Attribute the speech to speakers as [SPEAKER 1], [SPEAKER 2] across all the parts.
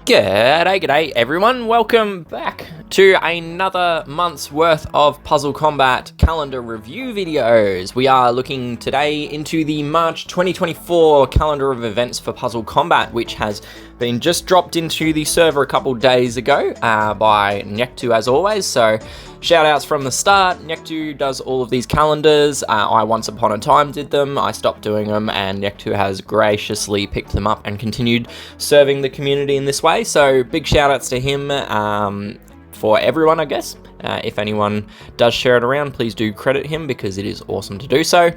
[SPEAKER 1] G'day everyone, welcome back to another month's worth of PuzzleCombat calendar review videos. We are looking today into the March 2024 calendar of events for PuzzleCombat, which has been just dropped into the server a couple days ago by Nektu as always. So shout outs from the start. Nektu does all of these calendars. I once upon a time did them. I stopped doing them and Nektu has graciously picked them up and continued serving the community in this way. So big shout outs to him for everyone, I guess. If anyone does share it around, please do credit him because it is awesome to do so.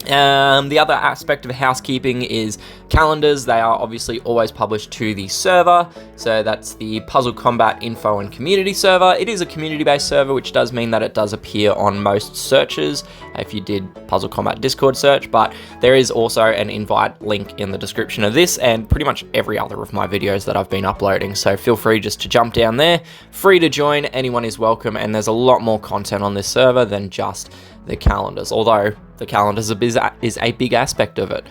[SPEAKER 1] The other aspect of housekeeping is calendars. They are obviously always published to the server, so that's the PuzzleCombat info and community server. It is a community-based server, which does mean that it does appear on most searches if you did PuzzleCombat Discord search, but there is also an invite link in the description of this and pretty much every other of my videos that I've been uploading, so feel free just to jump down there. Free to join, anyone is welcome, and there's a lot more content on this server than just the calendars, although the calendars is a big aspect of it.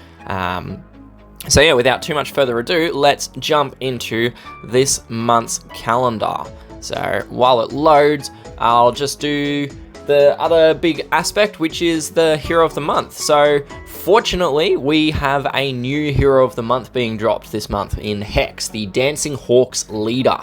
[SPEAKER 1] So yeah, without too much further ado, let's jump into this month's calendar. So while it loads, I'll just do the other big aspect, which is the Hero of the Month. So fortunately, we have a new Hero of the Month being dropped this month in Hex, the Dancing Hawks leader.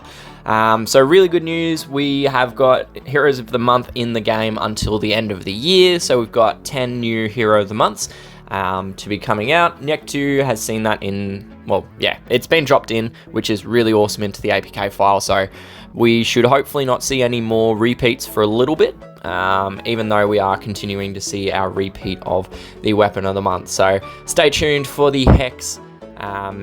[SPEAKER 1] So really good news, we have got Heroes of the Month in the game until the end of the year, so we've got 10 new Hero of the Months to be coming out. Nektu has seen that in, well, yeah, it's been dropped in, which is really awesome into the APK file, so we should hopefully not see any more repeats for a little bit, even though we are continuing to see our repeat of the Weapon of the Month. So stay tuned for the Hex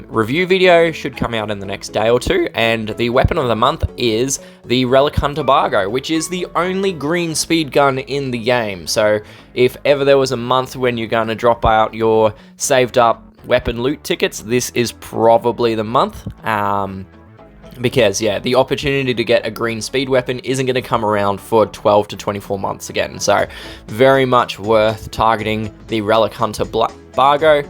[SPEAKER 1] review video, should come out in the next day or two, and the Weapon of the Month is the Relic Hunter Bargo, which is the only green speed gun in the game. So if ever there was a month when you're going to drop out your saved up weapon loot tickets, this is probably the month, because yeah, the opportunity to get a green speed weapon isn't going to come around for 12 to 24 months again, so very much worth targeting the Relic Hunter Bargo.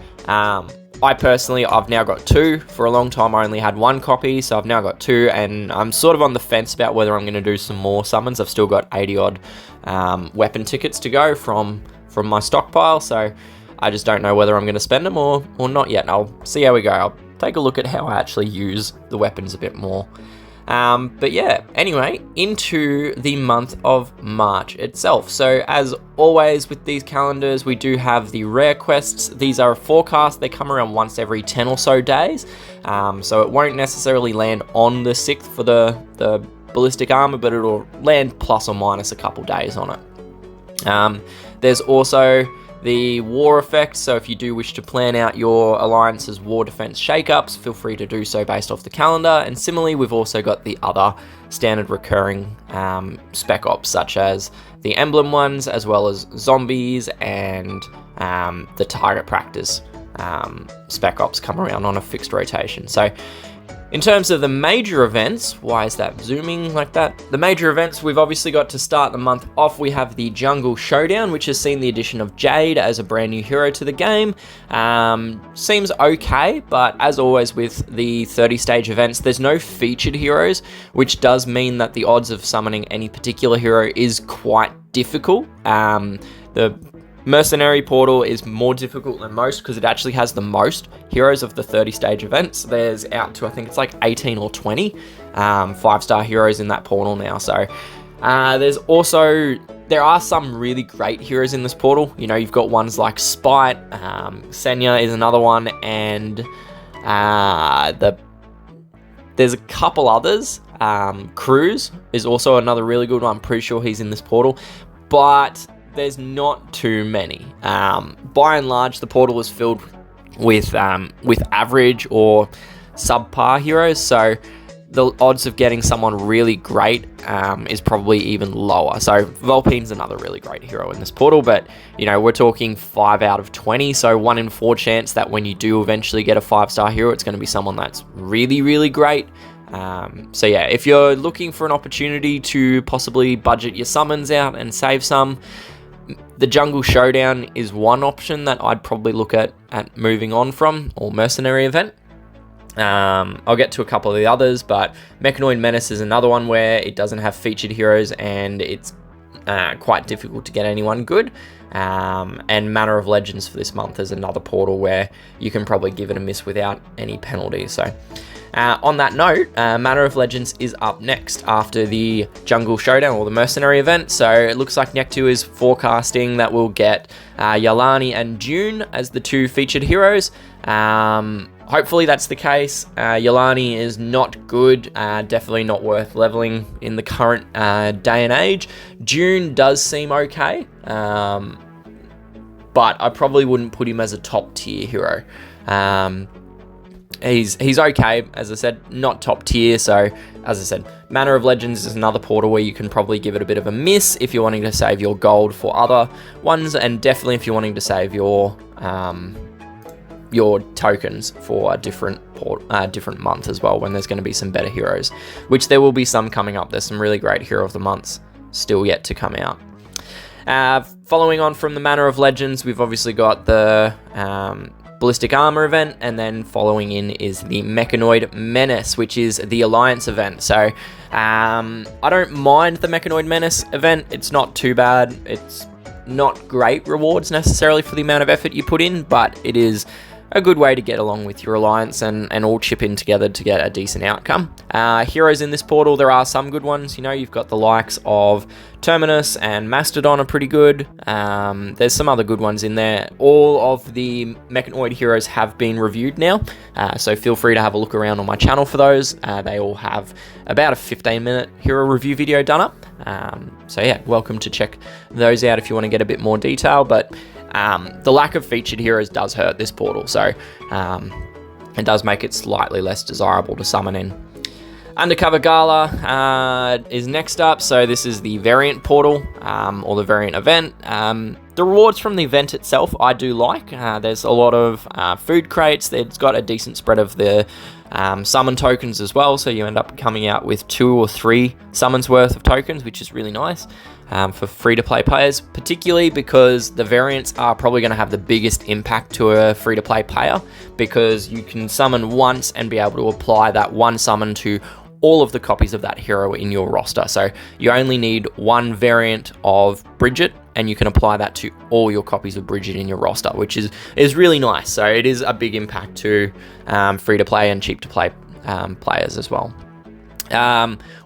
[SPEAKER 1] I personally, I've now got two. For a long time I only had one copy, so I've now got two, and I'm sort of on the fence about whether I'm going to do some more summons. I've still got 80 odd weapon tickets to go from my stockpile, so I just don't know whether I'm going to spend them or not yet. I'll see how we go. I'll take a look at how I actually use the weapons a bit more. But yeah, anyway, into the month of March itself. So as always with these calendars, we do have the rare quests. These are a forecast. They come around once every 10 or so days. So it won't necessarily land on the 6th for the ballistic armor, but it'll land plus or minus a couple days on it. There's also the war effect, so if you do wish to plan out your alliance's war defense shakeups, feel free to do so based off the calendar. And similarly, we've also got the other standard recurring spec ops, such as the emblem ones, as well as zombies and the target practice spec ops come around on a fixed rotation. So in terms of the major events, why is that zooming like that? The major events, we've obviously got to start the month off. We have the Jungle Showdown, which has seen the addition of Jade as a brand new hero to the game. Seems okay, but as always with the 30-stage events, there's no featured heroes, which does mean that the odds of summoning any particular hero is quite difficult. The Mercenary portal is more difficult than most because it actually has the most heroes of the 30-stage events. There's out to, I think it's like 18 or 20 5-star heroes in that portal now. So there are some really great heroes in this portal. You know, you've got ones like Spite, Senya is another one, and there's a couple others. Cruz is also another really good one. I'm pretty sure he's in this portal, but there's not too many. By and large, the portal is filled with average or subpar heroes, so the odds of getting someone really great is probably even lower. So Volpine's another really great hero in this portal, but you know, we're talking 5 out of 20, so 1 in 4 chance that when you do eventually get a 5-star hero, it's going to be someone that's really, really great. So yeah, if you're looking for an opportunity to possibly budget your summons out and save some, the Jungle Showdown is one option that I'd probably look at moving on from, or Mercenary Event. I'll get to a couple of the others, but Mechanoid Menace is another one where it doesn't have featured heroes and it's quite difficult to get anyone good. And Manor of Legends for this month is another portal where you can probably give it a miss without any penalty. So on that note, Manor of Legends is up next after the Jungle Showdown or the Mercenary Event. So it looks like Nectu is forecasting that we'll get Yalani and June as the two featured heroes. Hopefully that's the case. Yalani is not good, definitely not worth leveling in the current day and age. June does seem okay, but I probably wouldn't put him as a top tier hero. He's okay, as I said, not top tier. So as I said, Manor of Legends is another portal where you can probably give it a bit of a miss if you're wanting to save your gold for other ones, and definitely if you're wanting to save your tokens for a different month as well, when there's going to be some better heroes, which there will be some coming up. There's some really great hero of the months still yet to come out. Following on from the Manor of Legends, we've obviously got the Ballistic Armor event, and then following in is the Mechanoid Menace, which is the Alliance event. So I don't mind the Mechanoid Menace event. It's not too bad. It's not great rewards necessarily for the amount of effort you put in, but it is a good way to get along with your alliance and all chip in together to get a decent outcome. Heroes in this portal, there are some good ones. You know, you've got the likes of Terminus and Mastodon are pretty good. There's some other good ones in there. All of the Mechanoid heroes have been reviewed now, so feel free to have a look around on my channel for those. They all have about a 15-minute hero review video done up. So yeah, welcome to check those out if you want to get a bit more detail, but the lack of featured heroes does hurt this portal, so it does make it slightly less desirable to summon in. Undercover Gala is next up, so this is the variant portal, or the variant event. The rewards from the event itself I do like. There's a lot of food crates. It's got a decent spread of the summon tokens as well, so you end up coming out with 2 or 3 summons worth of tokens, which is really nice for free-to-play players, particularly because the variants are probably going to have the biggest impact to a free-to-play player, because you can summon once and be able to apply that one summon to all of the copies of that hero in your roster. So you only need one variant of Bridget, and you can apply that to all your copies of Bridget in your roster, which is really nice. So it is a big impact to free-to-play and cheap-to-play players as well.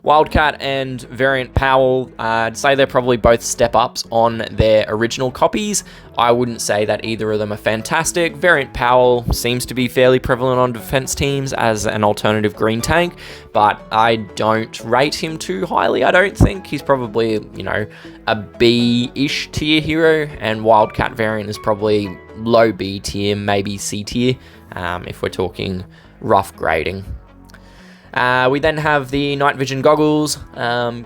[SPEAKER 1] Wildcat and Variant Powell, I'd say they're probably both step-ups on their original copies. I wouldn't say that either of them are fantastic. Variant Powell seems to be fairly prevalent on defense teams as an alternative green tank, but I don't rate him too highly, I don't think. He's probably, you know, a B-ish tier hero, and Wildcat Variant is probably low B tier, maybe C tier, if we're talking rough grading. We then have the Night Vision Goggles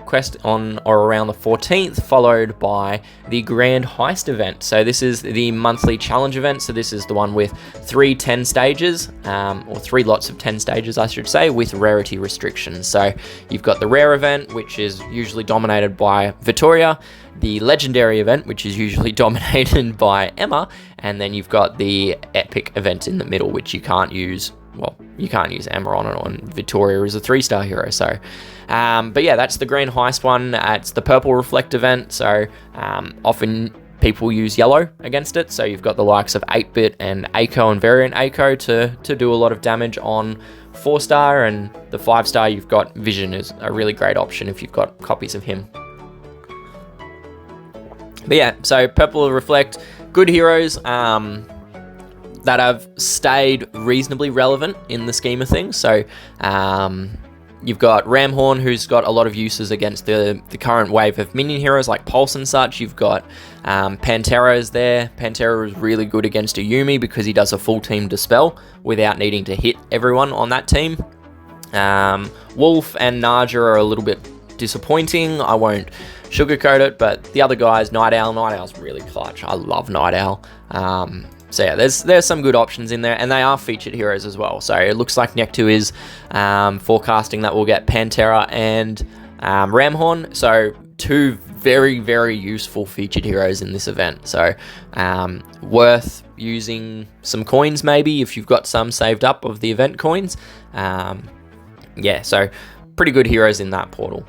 [SPEAKER 1] quest on or around the 14th, followed by the Grand Heist event. So this is the monthly challenge event. So this is the one with 3 10 stages, or 3 lots of 10 stages, I should say, with rarity restrictions. So you've got the rare event, which is usually dominated by Vittoria, the legendary event, which is usually dominated by Emma, and then you've got the epic event in the middle, which you can't use. Well, you can't use Emma on it, and Vittoria is a 3-star hero. So, but yeah, that's the Grand Heist one. It's the Purple Reflect event, so often people use yellow against it. So you've got the likes of 8-Bit and Aiko and Variant Aiko to do a lot of damage on 4-star, and the 5-star you've got Vision is a really great option if you've got copies of him. But yeah, so Purple Reflect, good heroes. That have stayed reasonably relevant in the scheme of things. So you've got Ramhorn, who's got a lot of uses against the current wave of minion heroes like Pulse and such. You've got Pantera is there. Pantera is really good against a Yuumi because he does a full team dispel without needing to hit everyone on that team. Wolf and Naja are a little bit disappointing. I won't sugarcoat it, but the other guys, Night Owl. Night Owl's really clutch. I love Night Owl. So yeah, there's some good options in there, and they are featured heroes as well. So it looks like Nectu is forecasting that we'll get Pantera and Ramhorn. So 2 very, very useful featured heroes in this event. So worth using some coins maybe, if you've got some saved up of the event coins. Yeah, so pretty good heroes in that portal.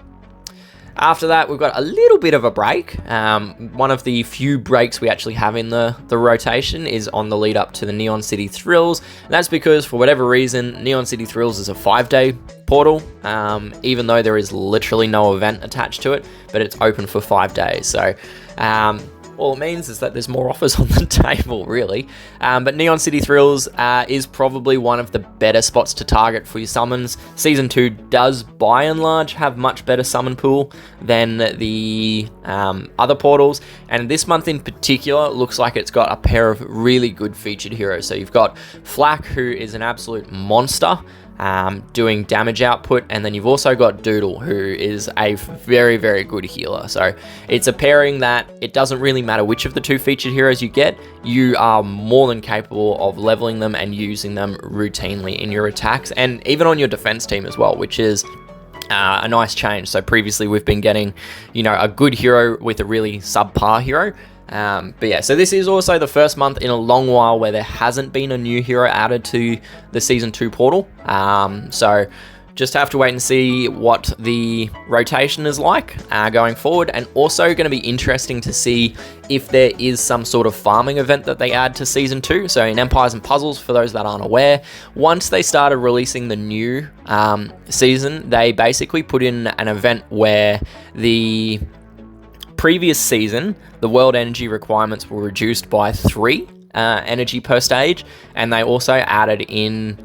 [SPEAKER 1] After that, we've got a little bit of a break. One of the few breaks we actually have in the rotation is on the lead up to the Neon City Thrills. And that's because, for whatever reason, Neon City Thrills is a 5-day portal, even though there is literally no event attached to it, but it's open for 5 days. So all it means is that there's more offers on the table, really. But Neon City Thrills is probably one of the better spots to target for your summons. Season 2 does, by and large, have much better summon pool than the other portals. And this month in particular, looks like it's got a pair of really good featured heroes. So you've got Flak, who is an absolute monster, doing damage output, and then you've also got Doodle, who is a very, very good healer. So it's a pairing that it doesn't really matter which of the two featured heroes you get, you are more than capable of leveling them and using them routinely in your attacks, and even on your defense team as well, which is a nice change. So previously we've been getting, you know, a good hero with a really subpar hero. But yeah, so this is also the first month in a long while where there hasn't been a new hero added to the Season 2 portal. So just have to wait and see what the rotation is like going forward, and also going to be interesting to see if there is some sort of farming event that they add to Season 2. So in Empires and Puzzles, for those that aren't aware, once they started releasing the new season, they basically put in an event where the previous season, the world energy requirements were reduced by 3 energy per stage, and they also added in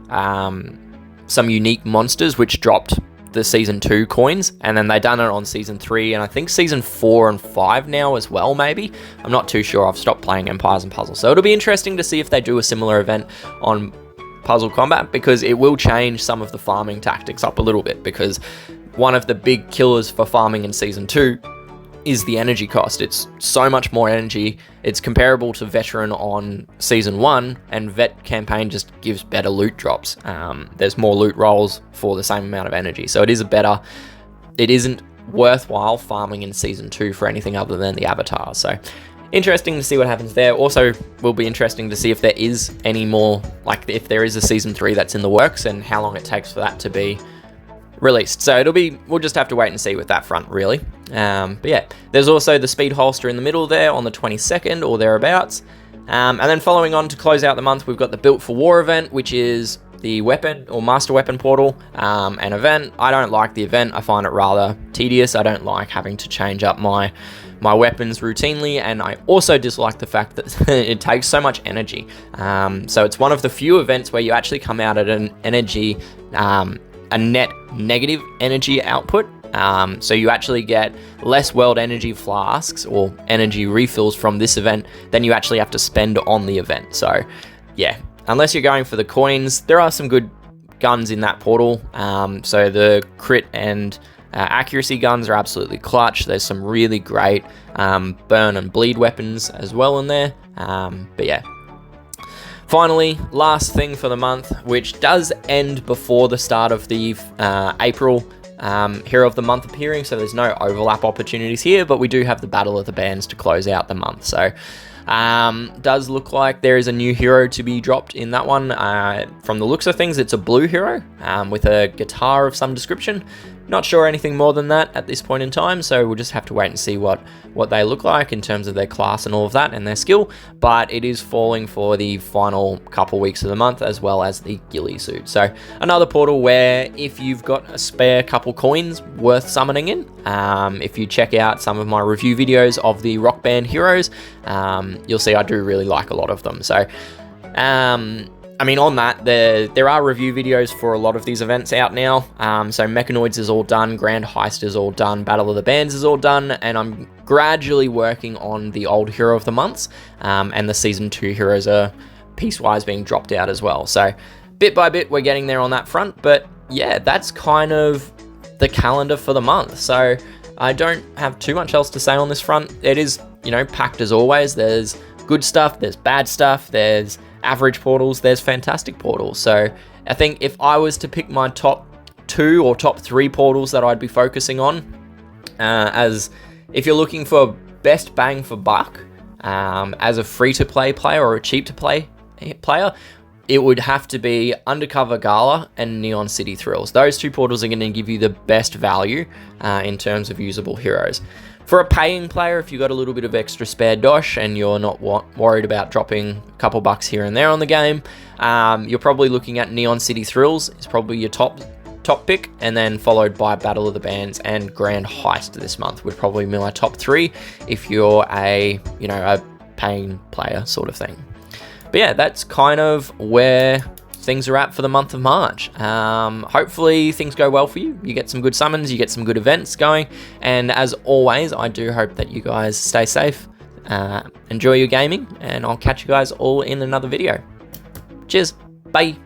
[SPEAKER 1] some unique monsters which dropped the Season 2 coins, and then they done it on Season 3, and I think Season 4 and 5 now as well, maybe. I'm not too sure, I've stopped playing Empires and Puzzles. So it'll be interesting to see if they do a similar event on PuzzleCombat, because it will change some of the farming tactics up a little bit, because one of the big killers for farming in Season 2 is the energy cost. It's so much more energy. It's comparable to Veteran on Season 1, and Vet campaign just gives better loot drops. There's more loot rolls for the same amount of energy. So it isn't worthwhile farming in Season 2 for anything other than the avatars. So interesting to see what happens there. Also, will be interesting to see if there is any more, like if there is a Season 3 that's in the works, and how long it takes for that to be released. So we'll just have to wait and see with that front, really. But yeah, there's also the speed holster in the middle there on the 22nd or thereabouts. And then following on to close out the month, we've got the Built for War event, which is the weapon or master weapon portal, an event. I don't like the event. I find it rather tedious. I don't like having to change up my weapons routinely, and I also dislike the fact that it takes so much energy. So it's one of the few events where you actually come out at an energy, a net negative energy output. So you actually get less world energy flasks or energy refills from this event than you actually have to spend on the event. So yeah, unless you're going for the coins, there are some good guns in that portal. So the crit and accuracy guns are absolutely clutch. There's some really great burn and bleed weapons as well in there. But yeah. Finally, last thing for the month, which does end before the start of the April Hero of the Month appearing, so there's no overlap opportunities here, but we do have the Battle of the Bands to close out the month. So does look like there is a new hero to be dropped in that one. From the looks of things, it's a blue hero with a guitar of some description. Not sure anything more than that at this point in time, so we'll just have to wait and see what they look like in terms of their class and all of that and their skill, but it is falling for the final couple weeks of the month, as well as the ghillie suit. So another portal where if you've got a spare couple coins worth summoning in, if you check out some of my review videos of the Rock Band heroes, you'll see I do really like a lot of them. So I mean, on that, there are review videos for a lot of these events out now. So Mechanoids is all done, Grand Heist is all done, Battle of the Bands is all done, and I'm gradually working on the old Hero of the Months, and the Season 2 heroes are piecewise being dropped out as well. So bit by bit, we're getting there on that front, but yeah, that's kind of the calendar for the month. So I don't have too much else to say on this front. It is, packed as always. There's good stuff, there's bad stuff, there's average portals, there's fantastic portals. So I think if I was to pick my top 2 or top 3 portals that I'd be focusing on, as if you're looking for best bang for buck, As a free-to-play player or a cheap-to-play player, it would have to be Undercover Gala and Neon City Thrills. Those two portals are going to give you the best value in terms of usable heroes. For a paying player, if you've got a little bit of extra spare dosh and you're not worried about dropping a couple bucks here and there on the game, you're probably looking at Neon City Thrills. It's probably your top pick, and then followed by Battle of the Bands and Grand Heist this month would probably be my top 3 if you're a paying player sort of thing. But yeah, that's kind of where things are at for the month of March. Hopefully things go well for you. You get some good summons, you get some good events going, and as always, I do hope that you guys stay safe, enjoy your gaming, and I'll catch you guys all in another video. Cheers, bye.